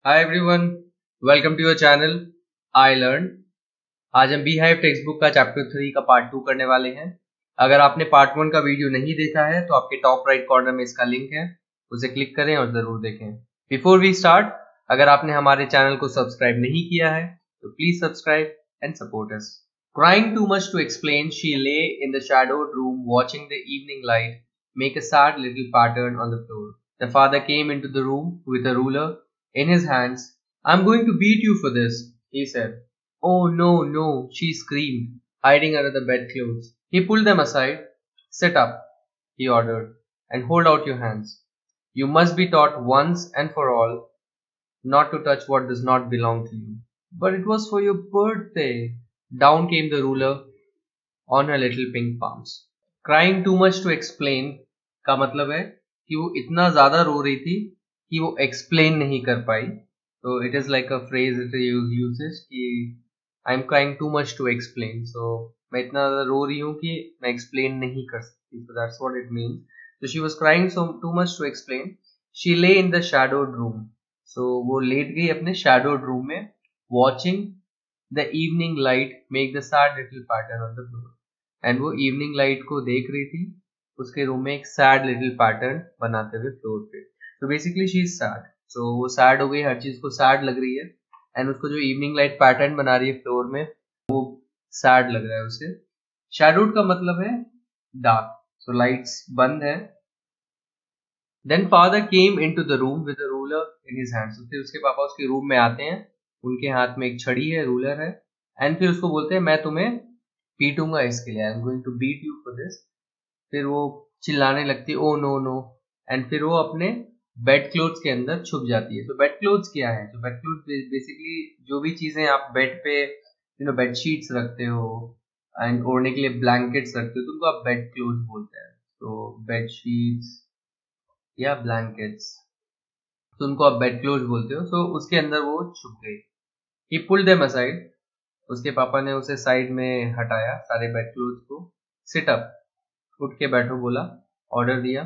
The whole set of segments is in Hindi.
Hi everyone, welcome to your channel I learn. आज हम बीहाइव टेक्स्ट बुक का चैप्टर 3 का पार्ट 2 करने वाले हैं। अगर आपने पार्ट 1 का वीडियो नहीं देखा है तो आपके टॉप राइट कॉर्नर में इसका लिंक है, उसे क्लिक करें और जरूर देखें। बिफोर वी स्टार्ट, अगर आपने हमारे चैनल को सब्सक्राइब नहीं किया है तो please subscribe and support us. Crying too much to explain, she lay in the shadowed room watching the evening light make a sad little pattern on the floor. The father came into the room with a ruler in his hands. "I'm going to beat you for this," he said. "Oh, no, no," she screamed, hiding under the bedclothes. He pulled them aside. "Sit up," he ordered, "and hold out your hands. You must be taught once and for all not to touch what does not belong to you." "But it was for your birthday." Down came the ruler on her little pink palms. Crying too much to explain का मतलब है कि वो इतना ज्यादा रो रही थी कि वो एक्सप्लेन नहीं कर पाई। तो it is like a phrase it uses कि I am crying too much to explain. So मैं इतना ज्यादा रो रही हूँ कि मैं एक्सप्लेन नहीं कर सकती। So that's what it means. So she was crying so too much to explain. She lay in the shadowed room. So वो लेट गई अपने शैडोड रूम में, watching The evening light make the sad little pattern on the floor. And वो evening light को देख रही थी, उसके रूम में एक sad little pattern बनाते हुए फ्लोर पे। So basically she is sad. So वो sad हो गई, हर चीज को sad लग रही है, and उसको जो evening light pattern बना रही है फ्लोर में, वो sad लग रहा है उसे। Shadowed का मतलब है dark. So lights बंद है। Then father came into the room with a ruler in his hand. So फिर उसके पापा उसके रूम में आते हैं, उनके हाथ में एक छड़ी है, रूलर है, एंड फिर उसको बोलते हैं मैं तुम्हें पीटूंगा इसके लिए, I am going to beat you for this. फिर वो चिल्लाने लगती है ओ नो नो, एंड फिर वो अपने बेड क्लोथ्स के अंदर छुप जाती है। तो बेड क्लोथ्स क्या है? तो बेड क्लोथ्स बेसिकली जो भी चीजें आप बेड पे बेड शीट्स रखते हो एंड ओढ़ने के लिए ब्लैंकेट्स रखते हो तो उनको आप बेड क्लोथ्स बोलते हैं। तो बेड शीट्स या ब्लैंकेट्स, तो उनको आप बेड क्लोथ्स बोलते हो। तो उसके अंदर वो छुप गई। He pulled them aside. उसके पापा ने उसे साइड में हटाया सारे बेड क्लोथ्स को। सिट अप, उठ के बैठो बोला, ऑर्डर दिया,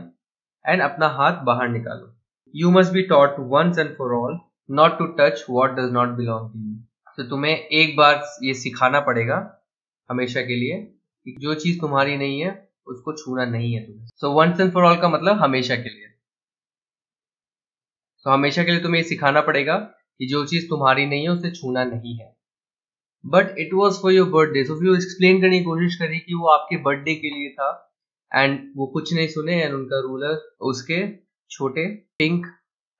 एंड अपना हाथ बाहर निकालो। You must be taught once and for all not to touch what does not belong to you. तो तुम्हें एक बार ये सिखाना पड़ेगा हमेशा के लिए कि जो चीज तुम्हारी नहीं है उसको छूना नहीं है तुम्हें। So once and for all का मतलब हमेशा के लिए। तो हमेशा के लिए तुम्हें ये सिखाना पड़ेगा कि जो चीज तुम्हारी नहीं है उसे छूना नहीं है। But it was for your birthday. So फिर एक्सप्लेन करने की कोशिश करी कि वो आपके बर्थडे के लिए था, एंड वो कुछ नहीं सुने, एंड उनका रूलर उसके छोटे पिंक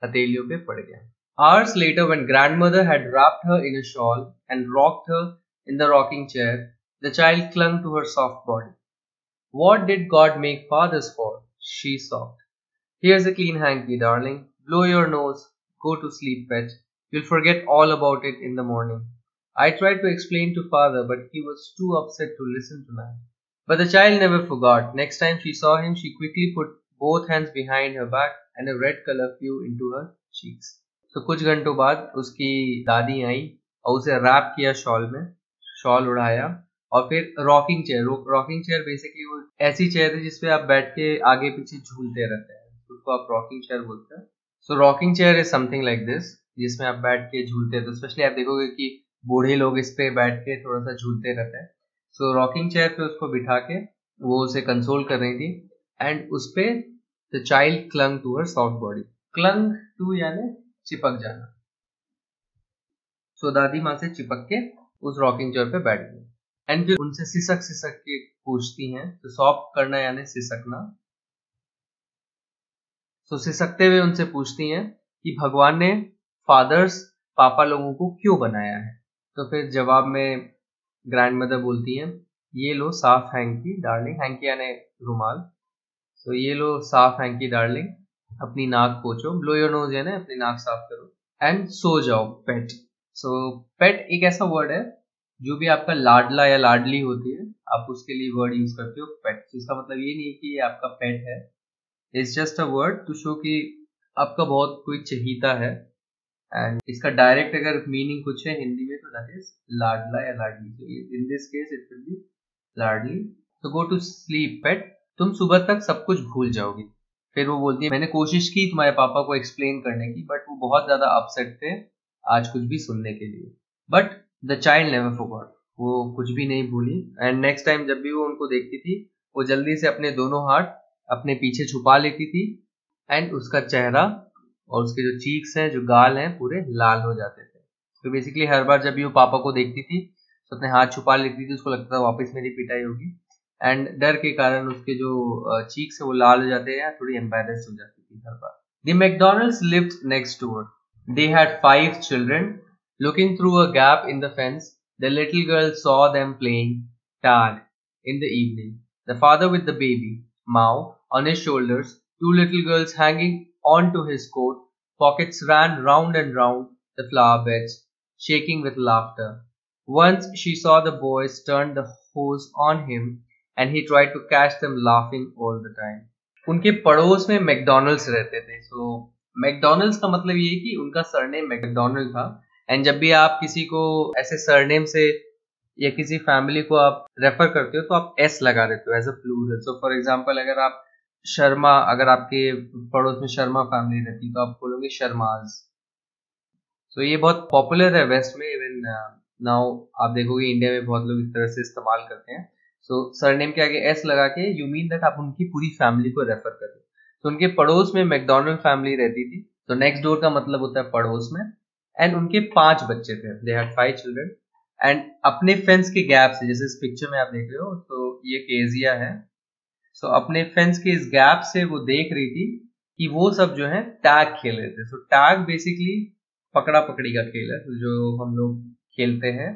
हथेलियों पे पड़ गया। Hours later, when grandmother had wrapped her in a shawl and rocked her in the rocking chair, the child clung to her soft body. "What did God make fathers for?" she sobbed. "Here's a clean hanky, darling. Blow your nose. Go to sleep, pet. You'll forget all about it in the morning." I tried to explain to father, but he was too upset to listen tonight. But the child never forgot. Next time she saw him, she quickly put both hands behind her back and a red color flew into her cheeks. So कुछ घंटों बाद उसकी दादी आई और उसे रैप किया शॉल में, शॉल उड़ाया, और फिर रॉकिंग चेयर बेसिकली वो ऐसी चेयर है जिसपे आप बैठ के आगे पीछे झूलते रहते हैं, उसको आप रॉकिंग चेयर बोलते हैं। So rocking chair is something like this, जिसमें आप बैठ के झूलते हैं। तो स्पेशली आप देखोगे कि बूढ़े लोग इस पे बैठ के थोड़ा सा झूलते रहते हैं। सो रॉकिंग चेयर पे उसको बिठा के वो उसे कंसोल कर रही थी, एंड उस पे the child clung to her soft body. Clung to यानी चिपक जाना। सो दादी माँ से चिपक के उस रॉकिंग चेयर पे बैठ गई, एंड फिर उनसे सिसक सिसक के पूछती हैं। तो सॉफ्ट करना यानी सिसकना। तो सिसकते हुए उनसे पूछती हैं कि भगवान ने फादर्स, पापा लोगों को क्यों बनाया है। तो फिर जवाब में ग्रैंडमदर बोलती हैं, ये लो साफ हैंकी डार्लिंग, हैंकी यानी रुमाल। तो ये लो साफ हैंकी डार्लिंग, अपनी नाक पोछो, ब्लो योर नोज यानी अपनी नाक साफ करो, एंड सो जाओ पेट। सो पेट एक ऐसा वर्ड है जो भी आपका लाडला या लाडली होती है, आप उसके लिए वर्ड यूज करते हो पेट। तो इसका मतलब ये नहीं कि ये आपका पेट है, it's just a word to show कि आपका बहुत कोई चहीता है। एंड इसका डायरेक्ट अगर मीनिंग कुछ है हिंदी में तो दैट इज लाडला या लाडली। तो in this case it will be लाडली। तो गो टू स्लीप पेट, तुम सुबह तक सब कुछ भूल जाओगी। फिर वो बोलती है मैंने कोशिश की तुम्हारे पापा को एक्सप्लेन करने की, बट वो बहुत ज्यादा अपसेट थे आज कुछ भी सुनने के लिए। But the child never forgot, वो कुछ भी नहीं भूली। एंड नेक्स्ट टाइम जब भी वो उनको देखती थी वो जल्दी से अपने दोनों हाथ अपने पीछे छुपा लेती थी, एंड उसका चेहरा और उसके जो चीक्स हैं, जो गाल हैं, पूरे लाल हो जाते थे। तो बेसिकली हर बार जब भी वो पापा को देखती थी तो अपने हाथ छुपा लेती थी, उसको लगता था वापस मेरी पिटाई होगी, एंड डर के कारण उसके जो चीक्स है वो लाल हो जाते हैं, थोड़ी एम्बैरेस हो जाती थी हर बार। The McDonalds lived next door. They had 5 children. Looking through a gap in the fence, the little girl saw them playing tag in the evening. The father with the baby, Mao, on his shoulders, 2 little girls hanging onto his coat pockets ran round and round the flower beds, shaking with laughter. Once she saw the boys turn the hose on him and he tried to catch them laughing all the time. उनके पड़ोस में मैकडॉनल्ड्स रहते थे। सो मैकडॉनल्ड्स का मतलब ये है कि उनका सरनेम मैकडॉनल्ड था। एंड जब भी आप किसी को ऐसे सरनेम से या किसी फैमिली को आप रेफर करते हो तो आप एस लगा देते हो as a plural. So for example अगर आप शर्मा, अगर आपके पड़ोस में शर्मा फैमिली रहती तो आप बोलोगे शर्माज। सो ये बहुत पॉपुलर है वेस्ट में, इवन नाउ आप देखोगे इंडिया में बहुत लोग इस तरह से इस्तेमाल करते हैं। सो सरनेम के आगे एस लगा के यू मीन दैट आप उनकी पूरी फैमिली को रेफर कर रहे हो। तो उनके पड़ोस में मैकडॉनल्ड फैमिली रहती थी। तो नेक्स्ट डोर का मतलब होता है पड़ोस में। एंड उनके 5 बच्चे थे, दे हैड 5 चिल्ड्रन। एंड अपने फेंस के गैप से, जैसे इस पिक्चर में आप देख रहे हो, तो ये केजिया है। सो अपने फेंस के इस गैप से वो देख रही थी कि वो सब जो है टैग खेल रहे थे। सो टैग बेसिकली पकड़ा पकड़ी का खेल है, जो हम लोग खेलते हैं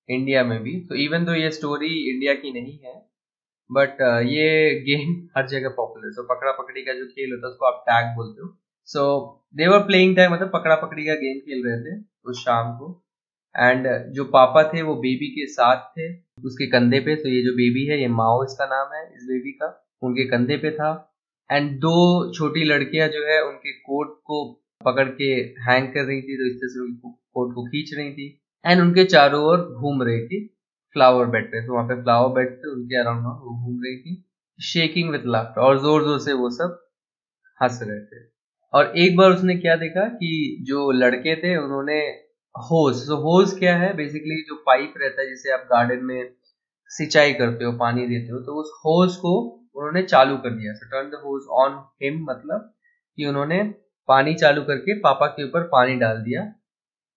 इंडिया में भी। तो इवन तो ये स्टोरी इंडिया की नहीं है, बट ये गेम हर जगह पॉपुलर है। सो पकड़ा पकड़ी का जो खेल होता है उसको आप टैग बोलते हो। सो दे वर प्लेइंग टैग, मतलब पकड़ा पकड़ी का गेम खेल रहे थे उस शाम को। एंड जो पापा थे वो बेबी के साथ थे उसके कंधे पे। तो ये जो बेबी है, ये माओ इसका नाम है इस बेबी का, उनके कंधे पे था। एंड 2 छोटी लड़कियां जो है उनके कोट को पकड़ के हैंग कर रही थी, तो इस तरह से उनके कोट को खींच रही थी। एंड उनके चारों ओर घूम रही थी फ्लावर बेड पे। तो वहां पे फ्लावर बेड थे, उनके अराउंड वो घूम रही थी, शेकिंग विथ लाफ्टर, और जोर जोर से वो सब हंस रहे थे। और एक बार उसने क्या देखा कि जो लड़के थे उन्होंने होज, तो होज क्या है, बेसिकली जो पाइप रहता है जिसे आप गार्डन में सिंचाई करते हो, पानी देते हो, तो उस होज को उन्होंने चालू कर दिया। So turn the hose on him, मतलब कि उन्होंने पानी चालू करके पापा के ऊपर पानी डाल दिया।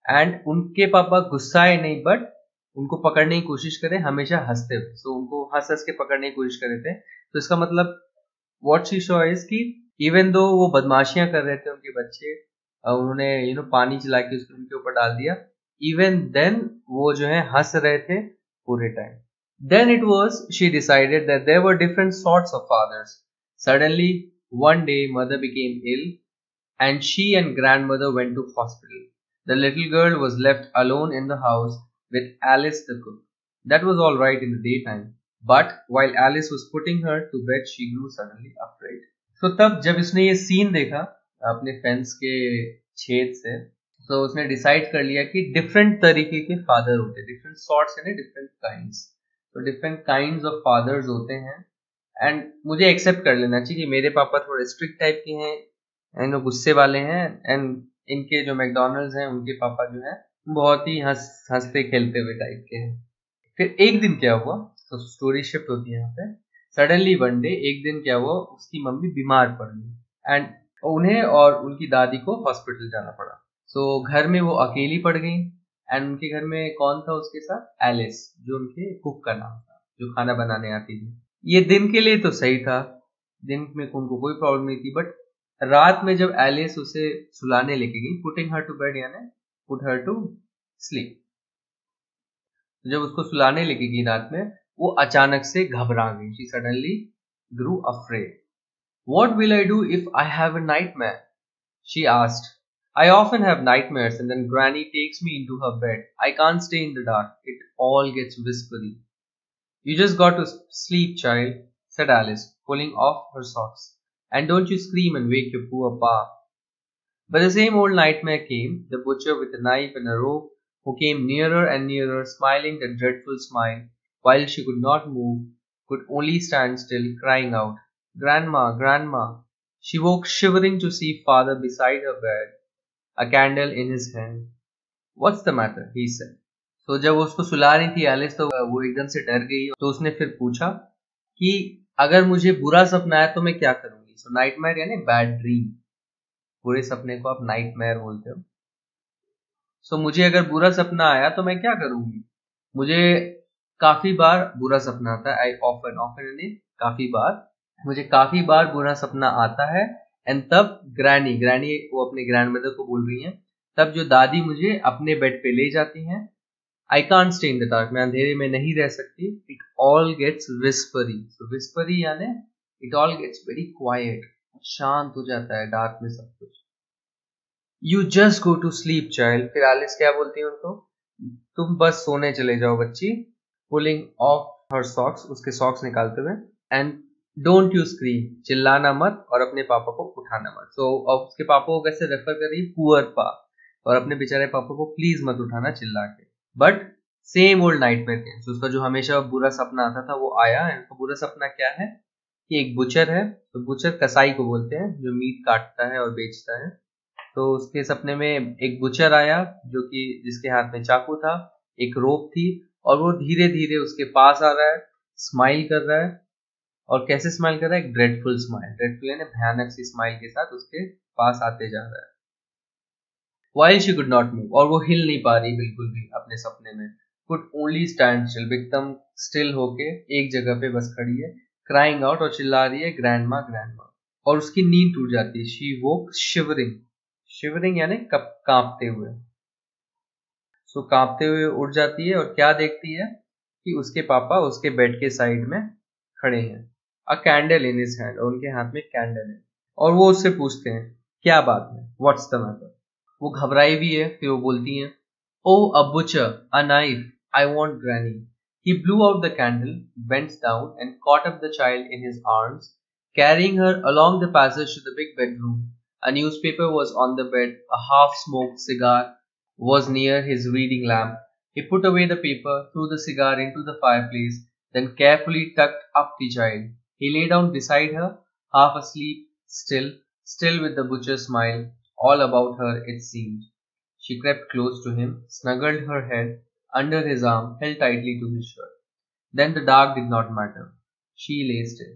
एंड उनके पापा गुस्साए नहीं, बट उनको पकड़ने की कोशिश करे, हमेशा हंसते हुए। सो उनको हंस हंस के पकड़ने की कोशिश कर रहे थे। तो इसका मतलब व्हाट शी शो इज कि इवन दो वो बदमाशियां कर रहे थे उनके बच्चे, उन्होंने पानी चला के उसको उनके ऊपर डाल दिया, इवन देन वो जो है हंस रहे थे पूरे time. Then it was she decided that there were different sorts of fathers. Suddenly one day mother became ill and she and grandmother went to hospital. The little girl was left alone in the house with Alice the cook. That was all right in the daytime, but while Alice was putting her to bed, she grew suddenly afraid. So तब जब इसने ये सीन देखा अपने फेंस के छेद से, तो उसने डिसाइड कर लिया कि डिफरेंट तरीके के फादर होते हैं, डिफरेंट सॉर्ट्स यानी डिफरेंट काइंड्स। तो डिफरेंट काइंड्स ऑफ फादर्स होते हैं। एंड मुझे एक्सेप्ट कर लेना चाहिए कि मेरे पापा थोड़े स्ट्रिक्ट टाइप के हैं एंड वो गुस्से वाले हैं, एंड इनके जो मैकडॉनल्ड्स हैं उनके पापा जो है बहुत ही हंसते खेलते हुए टाइप के हैं। फिर एक दिन क्या हुआ, तो स्टोरी शिफ्ट होती है यहाँ पे। सडनली वन डे, एक दिन क्या हुआ, उसकी मम्मी बीमार पड़ गई एंड उन्हें और उनकी दादी को हॉस्पिटल जाना पड़ा। सो घर में वो अकेली पड़ गई। एंड उनके घर में कौन था उसके साथ, एलिस, जो उनके कुक का नाम था, जो खाना बनाने आती थी। ये दिन के लिए तो सही था, दिन में उनको कोई प्रॉब्लम नहीं थी, बट रात में जब एलिस उसे सुलाने लेके गई, पुटिंग हर टू बेड यानी पुट हर टू स्लीप, जब उसको सुलाने लेके गई रात में, वो अचानक से घबरा गई। She suddenly grew afraid. What will I do if I have a nightmare? She asked. I often have nightmares and then Granny takes me into her bed. I can't stay in the dark. It all gets whispery. You just got to sleep, child, said Alice, pulling off her socks. And don't you scream and wake your poor pa. But the same old nightmare came, the butcher with a knife and a rope, who came nearer and nearer, smiling that dreadful smile, while she could not move, could only stand still, crying out, Grandma, Grandma. She woke shivering to see father beside her bed, a candle in his hand. What's the matter? He said. तो जब वो उसको सुला रही थी एलिस, तो वो एकदम से डर गई। तो उसने फिर पूछा कि अगर मुझे बुरा सपना आया तो मैं क्या करूंगी। सो नाइटमेयर यानी बैड ड्रीम, बुरे सपने को आप नाइटमेयर बोलते हो। सो मुझे अगर बुरा सपना आया तो मैं क्या करूंगी। मुझे काफी बार बुरा सपना आता है। आई ऑफन, ऑफन यानी काफी बार, मुझे काफी बार बुरा सपना आता है। एंड तब ग्रैनी, ग्रैनी वो अपने ग्रैंड मदर को बोल रही हैं, तब जो दादी मुझे अपने बेड पे ले जाती हैं। I can't stay in the dark, मैं अंधेरे में नहीं रह सकती। It all gets whispery, so whispery यानी it all gets very quiet, शांत हो जाता है डार्क में सब कुछ। You just go to sleep child, फिर एलिस क्या बोलती है उनको, तुम बस सोने चले जाओ बच्ची। पुलिंग ऑफ हर सॉक्स, उसके सॉक्स निकालते हुए। एंड डोंट यू स्क्रीम, चिल्लाना मत और अपने पापा को उठाना मत। सो अब उसके पापा को कैसे रेफर कर रही है, पुअर पा, और अपने बेचारे पापा को प्लीज मत उठाना चिल्ला के। बट सेम ओल्ड नाइटमेयर केम, उसका जो हमेशा बुरा सपना आता था वो आया। उसका बुरा सपना क्या है कि एक बुचर है, तो बुचर कसाई को बोलते हैं जो मीट काटता है और बेचता है। तो उसके सपने में एक बुचर आया जो कि जिसके हाथ में चाकू था, एक रोप थी, और वो धीरे धीरे उसके पास आ रहा है, स्माइल कर रहा है। और कैसे स्माइल कर रहा है, एक ड्रेडफुल स्माइल, ड्रेडफुल यानी भयानक सी स्माइल के साथ उसके पास आते जा रहा है। While she could not move, और वो हिल नहीं पा रही बिल्कुल भी अपने सपने में। Could only stand still, एकदम स्टिल होके एक जगह पे बस खड़ी है। Crying out, और चिल्ला रही है ग्रैंडमा ग्रैंडमा, और उसकी नींद टूट जाती है। She woke shivering, shivering यानी कांपते हुए। सो कांपते हुए उठ जाती है और क्या देखती है कि उसके पापा उसके बेड के साइड में खड़े हैं। अ कैंडल इन हिज हैंड, और उनके हाथ में कैंडल है। और वो उससे पूछते हैं क्या बात है, व्हाट्स द मैटर। वो घबराई भी है, फिर वो बोलती हैं, oh a butcher, a knife, I want granny. He blew out the candle, bent down and caught up the child in his arms, carrying her along the passage to the big bedroom. A newspaper was on the bed, a half-smoked cigar was near his reading lamp. He put away the paper, threw the cigar into the fireplace, then carefully tucked up the child. He lay down beside her, half asleep, still with the butcher's smile all about her, it seemed. She crept close to him, snuggled her head under his arm, held tightly to his shirt. Then the dark did not matter. She lay still.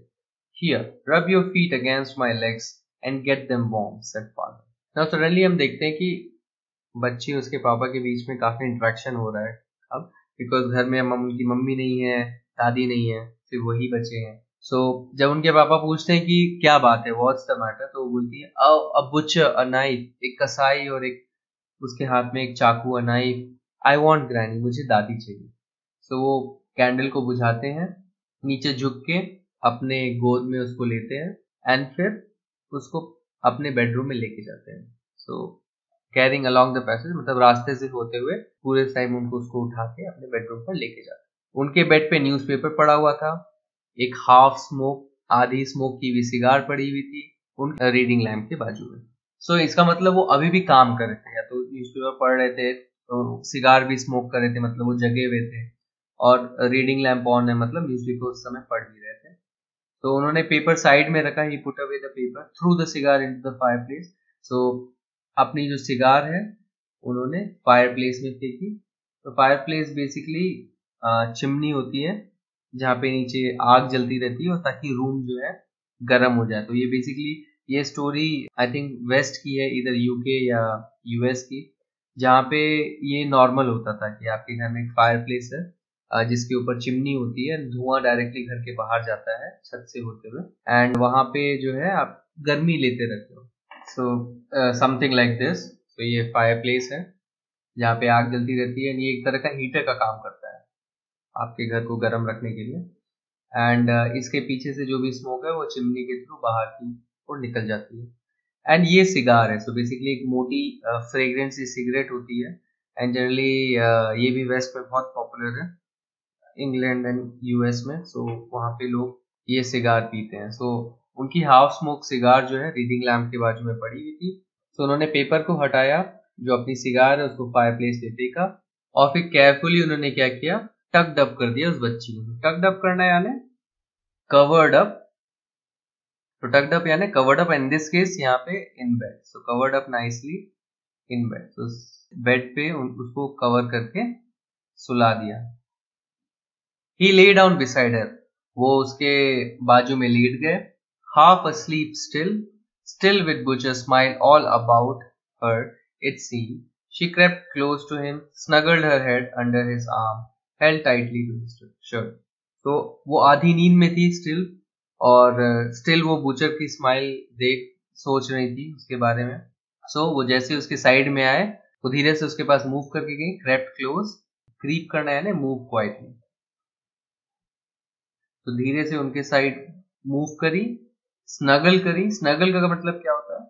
Here, rub your feet against my legs and get them warm, said father. Now suddenly हम देखते हैं कि बच्ची उसके पापा के बीच में काफी इंटरेक्शन हो रहा है अब, बिकॉज घर में उनकी मम्मी नहीं है, दादी नहीं है, सिर्फ वही बच्चे हैं। सो जब उनके पापा पूछते हैं कि क्या बात है, व्हाट्स द मैटर, तो वो बोलती है अ बुचर, अ नाइफ, एक कसाई और एक उसके हाथ में एक चाकू, अ नाइफ, आई वांट ग्रैनी, मुझे दादी चाहिए। सो वो कैंडल को बुझाते हैं, नीचे झुक के अपने गोद में उसको लेते हैं, एंड फिर उसको अपने बेडरूम में लेके जाते हैं। सो कैरिंग अलोंग द पैसेज मतलब रास्ते से होते हुए पूरे टाइम उनको उसको उठा के अपने बेडरूम पर लेके जाते हैं। उनके बेड पे न्यूज़पेपर पड़ा हुआ था, एक हाफ स्मोक, आधी स्मोक की हुई सिगार पड़ी हुई थी उन रीडिंग लैम्प के बाजू में। सो इसका मतलब वो अभी भी काम कर रहे थे, या तो न्यूज़पेपर पढ़ रहे थे, तो सिगार भी स्मोक कर रहे थे, मतलब वो जगे हुए थे, और रीडिंग लैम्प ऑन है मतलब न्यूज़पेपर उस समय पढ़ भी रहे थे। तो उन्होंने पेपर साइड में रखा, he put away the paper, through the cigar into the fireplace. So अपनी जो सिगार है उन्होंने फायरप्लेस में फेंकी। तो फायरप्लेस बेसिकली चिमनी होती है जहाँ पे नीचे आग जलती रहती है, और ताकि रूम जो है गर्म हो जाए। तो ये बेसिकली ये स्टोरी आई थिंक वेस्ट की है, इधर यूके या यूएस की, जहाँ पे ये नॉर्मल होता था कि आपके घर में एक फायर प्लेस है जिसके ऊपर चिमनी होती है, धुआं डायरेक्टली घर के बाहर जाता है छत से होते हुए, एंड वहाँ पे जो है आप गर्मी लेते रहते हो। So something like this. तो ये फायर प्लेस है जहाँ पे आग जलती रहती है, ये एक तरह का हीटर का काम करता है आपके घर को गर्म रखने के लिए। एंड इसके पीछे से जो भी स्मोक है वो चिमनी के थ्रू बाहर की ओर निकल जाती है। एंड ये सिगार है, सो बेसिकली एक मोटी फ्रेग्रेंस सिगरेट होती है, एंड जनरली ये भी वेस्ट में बहुत पॉपुलर है, इंग्लैंड एंड यूएस में। सो वहाँ पे लोग ये सिगार पीते हैं। सो उनकी हाफ स्मोक सिगार जो है रीडिंग लैम्प के बाजू में पड़ी हुई थी। सो उन्होंने पेपर को हटाया, जो अपनी सिगार है उसको फायरप्लेस पे फेंका, और फिर केयरफुली उन्होंने क्या किया, टक्ड अप कर दिया उस बच्ची को। टक्ड अप करना यानी कवर्ड अप, तो टक्ड अप यानी covered up, in this case यहाँ पे in bed, so covered up nicely in bed, तो बेड पे उसको कवर करके सुला दिया। He lay down beside her, वो उसके बाजू में लेट गए, half asleep still with Butcher's smile all about her, it seemed. She crept close to him, snuggled her head under his arm, held tightly to his shirt. तो वो आधी नींद में थी स्टिल, और स्टिल वो बुचर की स्माइल देख सोच रही थी उसके बारे में। सो वो जैसे उसके साइड में आए, वो धीरे से उसके पास मूव करके गई, crept close, क्रीप करना यानी मूव क्वाइटली, तो धीरे से उनके साइड मूव करी, स्नगल करी। स्नगल का मतलब क्या होता है?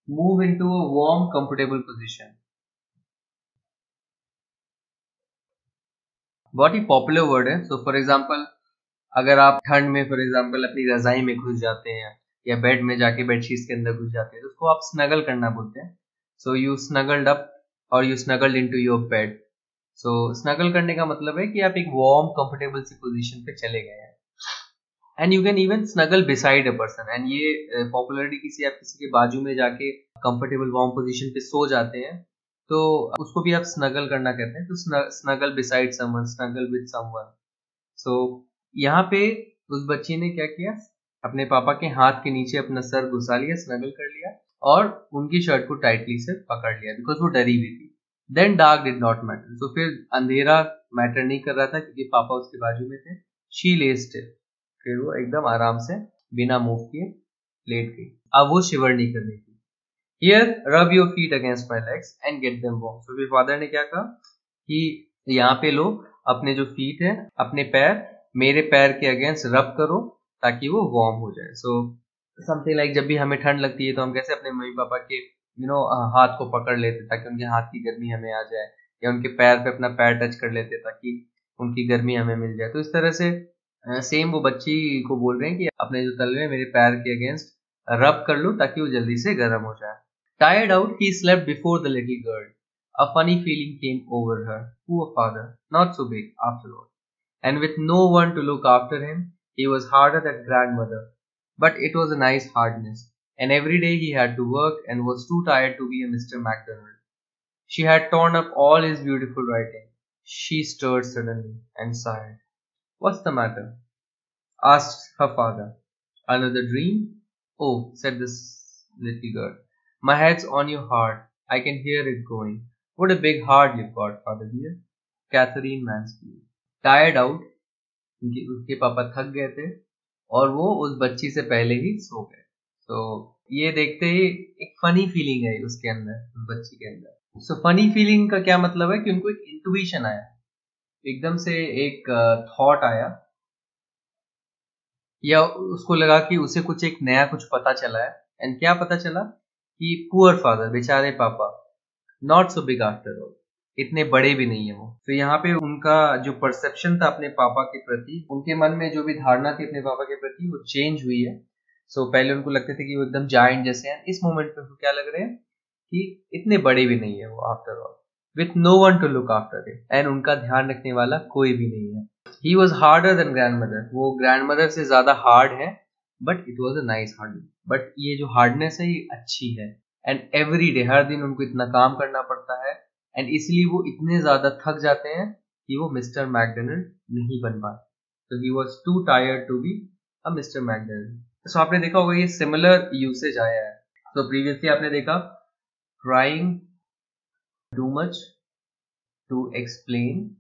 Move into a warm comfortable position. बहुत ही पॉपुलर वर्ड है। सो फॉर एग्जांपल, अगर आप ठंड में फॉर एग्जांपल अपनी रजाई में घुस जाते हैं या बेड में जाके बेडशीट्स के अंदर घुस जाते हैं, तो उसको आप स्नगल करना बोलते हैं। सो यू स्नगल्ड अप और you snuggled into your bed. So snuggle करने का मतलब है कि आप एक वार्म कंफर्टेबल सी पोजीशन पे चले गए हैं। And you can even snuggle beside a person, and ये पॉपुलरिटी किसी आप किसी के बाजू में जाके कंफर्टेबल वार्म पोजीशन पे सो जाते हैं तो उसको भी आप स्नगल करना कहते हैं। तो snuggle beside someone, snuggle with someone. So यहाँ पे उस बच्ची ने क्या किया, अपने पापा के हाथ के नीचे अपना सर घुसा लिया, स्नगल कर लिया और उनकी शर्ट को टाइटली से पकड़ लिया, बिकॉज वो डरी हुई थी। Then dark did not matter, तो फिर अंधेरा मैटर नहीं कर रहा था क्योंकि पापा उसके बाजू में थे। शी ले स्टिल, फिर वो एकदम आराम से बिना मूव किए लेट गई। अब वो शिवर नहीं कर रही थी। Here, rub your feet against my legs and get them warm. So फिर फादर ने क्या कहा कि यहाँ पे लो अपने जो फीट है, अपने पैर मेरे पैर के अगेंस्ट रब करो ताकि वो वार्म हो जाए। सो समथिंग लाइक जब भी हमें ठंड लगती है तो हम कैसे अपने मम्मी पापा के हाथ को पकड़ लेते ताकि उनके हाथ की गर्मी हमें आ जाए, या उनके पैर पे अपना पैर टच कर लेते ताकि उनकी गर्मी हमें मिल जाए। तो इस तरह से सेम वो बच्ची को बोल रहे हैं कि अपने जो तलवे मेरे पैर के अगेंस्ट रब कर लो ताकि वो जल्दी से गर्म हो जाए। Tired out, he slept before the little girl. A funny feeling came over her. Poor father, not so big after all. And with no one to look after him, he was harder than grandmother. But it was a nice hardness, and every day he had to work and was too tired to be a Mr. MacDonald. She had torn up all his beautiful writing. She stirred suddenly and sighed. What's the matter? Asked her father. Another dream? Oh, said this little girl. My head's on your heart. I can hear it going. What a big heart you've got, father dear. Catherine Mansfield. Tired out, उसके पापा थक गए थे और वो उस बच्ची से पहले ही सो गए। तो ये देखते ही एक फनी फीलिंग है उसके अंदर, उस बच्ची के अंदर। सो फनी फीलिंग का क्या मतलब है कि उनको एक इंट्यूशन आया, एकदम से एक थॉट आया, या उसको लगा कि उसे कुछ एक नया कुछ पता चला है। एंड क्या पता चला कि पुअर फादर, बेचारे पापा, not so big after all, इतने बड़े भी नहीं है वो। तो यहाँ पे उनका जो परसेप्शन था अपने पापा के प्रति, उनके मन में जो भी धारणा थी अपने पापा के प्रति, वो चेंज हुई है। सो पहले उनको लगते थे कि वो एकदम जायंट जैसे हैं, इस मोमेंट पे उनको क्या लग रहे हैं कि इतने बड़े भी नहीं है वो after all, with no one to look after it, and उनका ध्यान रखने वाला कोई भी नहीं है। He was harder than grandmother, वो ग्रैंडमदर से ज्यादा हार्ड है, but it was a nice hardness. But ये जो हार्डनेस है ये अच्छी है। एंड एवरी डे, हर दिन उनको इतना काम करना पड़ता है, एंड इसलिए वो इतने ज्यादा थक जाते हैं कि वो मिस्टर मैकडोनाल्ड नहीं बन पाते। तो he was too tired to be a mister McDonald. तो आपने देखा होगा ये सिमिलर यूसेज आया है। तो प्रीवियसली आपने देखा trying too much to explain.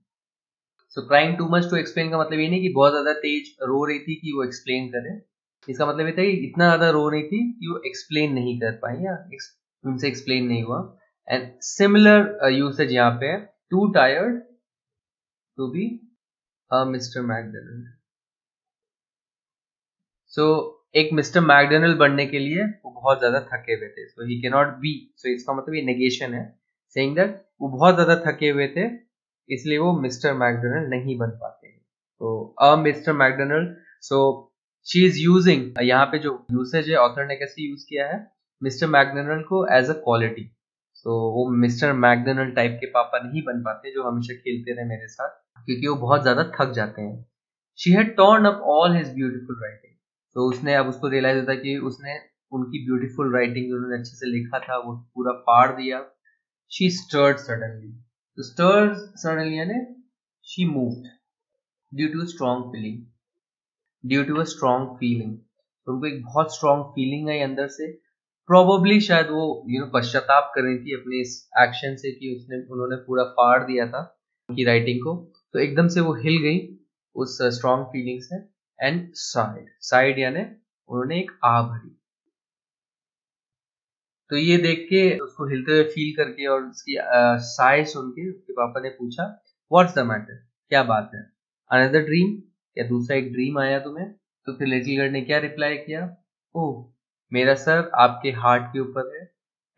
So crying too much to explain का मतलब ये नहीं कि बहुत ज्यादा तेज रो रही थी कि वो एक्सप्लेन करे, इसका मतलब ये था कि इतना ज्यादा रो रही थी कि वो एक्सप्लेन नहीं कर पाई या उनसे एक्सप्लेन नहीं हुआ। एंड सिमिलर यूसेज यहाँ पे है, too tired to be a mister McDonald. So एक मिस्टर मैकडोनाल्ड बनने के लिए वो बहुत ज्यादा थके हुए थे, सो ही कैन नॉट बी, सो इसका मतलब ये नेगेशन है, सेइंग दैट वो बहुत ज्यादा थके हुए थे इसलिए वो मिस्टर मैकडोनाल्ड नहीं बन पाते हैं। तो a mister McDonald, so she is using, यहाँ पे जो यूसेज है ऑथर ने कैसे यूज किया है मिस्टर मैकडोनाल्ड को एज अ क्वालिटी। सो वो मिस्टर मैकडोनाल्ड टाइप के पापा नहीं बन पाते जो हमेशा खेलते रहे मेरे साथ, क्योंकि वो बहुत ज्यादा थक जाते हैं। She had torn up all his beautiful writing, तो उसने अब उसको रियलाइज होता है कि उसने उनकी ब्यूटीफुल राइटिंग जो उन्होंने अच्छे से लिखा था वो पूरा फाड़ दिया। शी स्टर्ड सडनली, तो स्टर्ड सडनली यानी she moved due to strong feeling, due to a strong feeling. तो उनको एक बहुत स्ट्रॉन्ग फीलिंग आई अंदर से, प्रोबेबली शायद वो पश्चाताप कर रही थी अपने इस एक्शन से कि उन्होंने पूरा फाड़ दिया था उनकी राइटिंग को। तो एकदम से वो हिल गई उस स्ट्रॉन्ग फीलिंग से एंड साइड यानी उन्होंने एक आ भरी। तो ये देख के उसको हिलते हुए फील करके और उसकी साय सुन के उसके पापा ने पूछा व्हाट्स द मैटर, क्या बात है, अनदर ड्रीम, या दूसरा एक ड्रीम आया तुम्हें? तो फिर लिटिल गर्ल ने क्या रिप्लाई किया, ओह मेरा सर आपके हार्ट के ऊपर है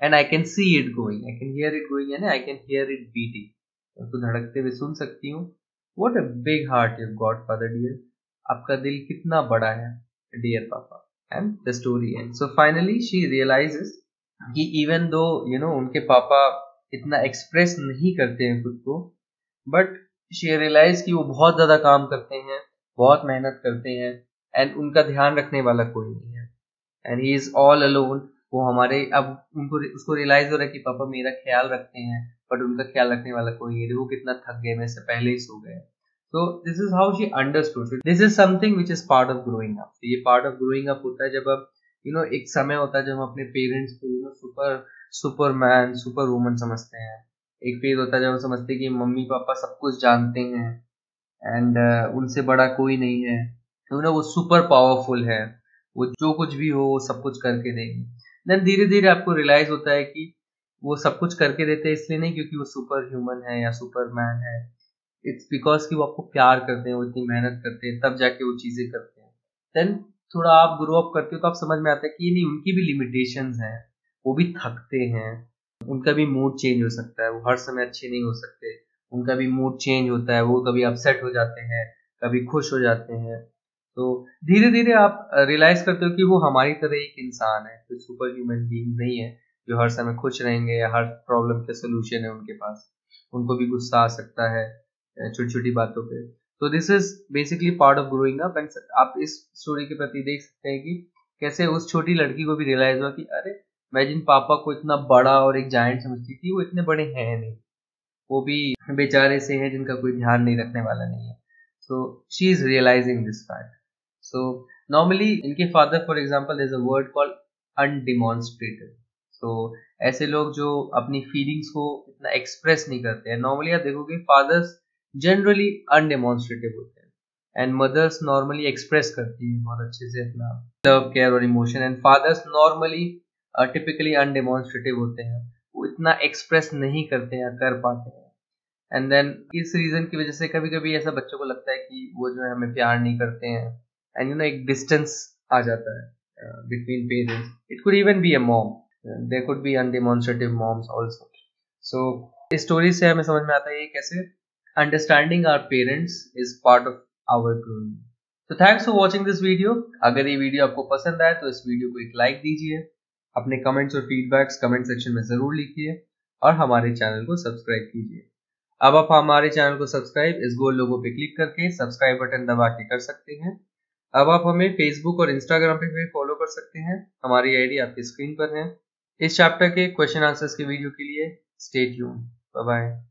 and I can see it going, I can hear it going यानी I can hear it beating, उसको धड़कते हुए सुन सकती हूँ। What a big heart you got father dear, आपका दिल कितना बड़ा है डियर पापा। And the story and so finally she realises कि इवन दो उनके पापा इतना एक्सप्रेस नहीं करते हैं खुद को, बट शी रियलाइज कि वो बहुत ज्यादा काम करते हैं, बहुत मेहनत करते हैं एंड उनका ध्यान रखने वाला कोई नहीं है and he is all alone. वो हमारे अब उसको रियलाइज हो रहा है कि पापा मेरा ख्याल रखते हैं बट उनका ख्याल रखने वाला कोई नहीं है, वो कितना थक गए, मैं से पहले ही सो गए। तो this is how she understood, this is something which is part of growing up. ये पार्ट ऑफ ग्रोइंग अप होता है जब अब एक समय होता है जब हम अपने पेरेंट्स को सुपरमैन सुपर वुमन समझते हैं। एक फेज होता है जब हम समझते हैं कि मम्मी पापा सब कुछ जानते हैं एंड उनसे बड़ा कोई नहीं है, वो सुपर पावरफुल है, वो जो कुछ भी हो वो सब कुछ करके देंगे। देन धीरे धीरे आपको रियलाइज होता है कि वो सब कुछ करके देते हैं इसलिए नहीं क्योंकि वो सुपर ह्यूमन है या सुपरमैन है, इट्स बिकॉज कि वो आपको प्यार करते हैं, वो इतनी मेहनत करते हैं तब जाके वो चीजें करते हैं। देन थोड़ा आप ग्रो अप करते हो तो आप समझ में आता है कि नहीं, उनकी भी लिमिटेशंस हैं, वो भी थकते हैं, उनका भी मूड चेंज हो सकता है, वो हर समय अच्छे नहीं हो सकते, उनका भी मूड चेंज होता है, वो कभी अपसेट हो जाते हैं, कभी खुश हो जाते हैं। तो धीरे धीरे आप रियलाइज करते हो कि वो हमारी तरह एक इंसान है, कोई सुपर ह्यूमन बीइंग नहीं है जो हर समय खुश रहेंगे या हर प्रॉब्लम के सोल्यूशन है उनके पास। उनको भी गुस्सा आ सकता है छोटी छोटी बातों पे। तो this is basically part of growing up and आप इस स्टोरी के प्रति देख सकते हैं कि कैसे उस छोटी लड़की को भी रियलाइज हुआ कि अरे मैं जिन पापा को इतना बड़ा और एक जायंट समझती थी वो इतने बड़े हैं नहीं, वो भी बेचारे से हैं जिनका कोई ध्यान नहीं रखने वाला नहीं है। So she is realising this fact. So normally इनके father for example is a word called undemonstrative. तो ऐसे लोग जो अपनी फीलिंग्स को इतना एक्सप्रेस नहीं करते हैं, नॉर्मली आप देखोगे फादर्स जनरली अनडेमोन्स्ट्रेटिव होते हैं एंड मदर्स नॉर्मली एक्सप्रेस करती है बहुत अच्छे से अपना लव केयर और emotion, and fathers normally typically undemonstrative होते हैं, वो इतना एक्सप्रेस नहीं करते हैं, कर पाते हैं। एंड देन इस रीजन की वजह से कभी कभी ऐसा बच्चों को लगता है कि वो जो है हमें प्यार नहीं करते हैं एंड एक डिस्टेंस आ जाता है between parents. It could even be a mom, there could be undemonstrative moms also. So इस स्टोरी से हमें समझ में आता है कैसे understanding our parents is part of our growing. तो thanks for watching this video. अगर ये वीडियो आपको पसंद आए तो इस वीडियो को एक लाइक दीजिए, अपने कमेंट्स और फीडबैक्स कमेंट सेक्शन में जरूर लिखिए और हमारे चैनल को सब्सक्राइब कीजिए। अब आप हमारे चैनल को सब्सक्राइब इस गोल लोगो पे क्लिक करके सब्सक्राइब बटन दबा के कर सकते हैं। अब आप हमें फेसबुक और इंस्टाग्राम पे भी फॉलो कर सकते हैं, हमारी आईडी आपकी स्क्रीन पर है। इस चैप्टर के क्वेश्चन आंसर्स के वीडियो के लिए स्टे ट्यून्ड। Bye bye.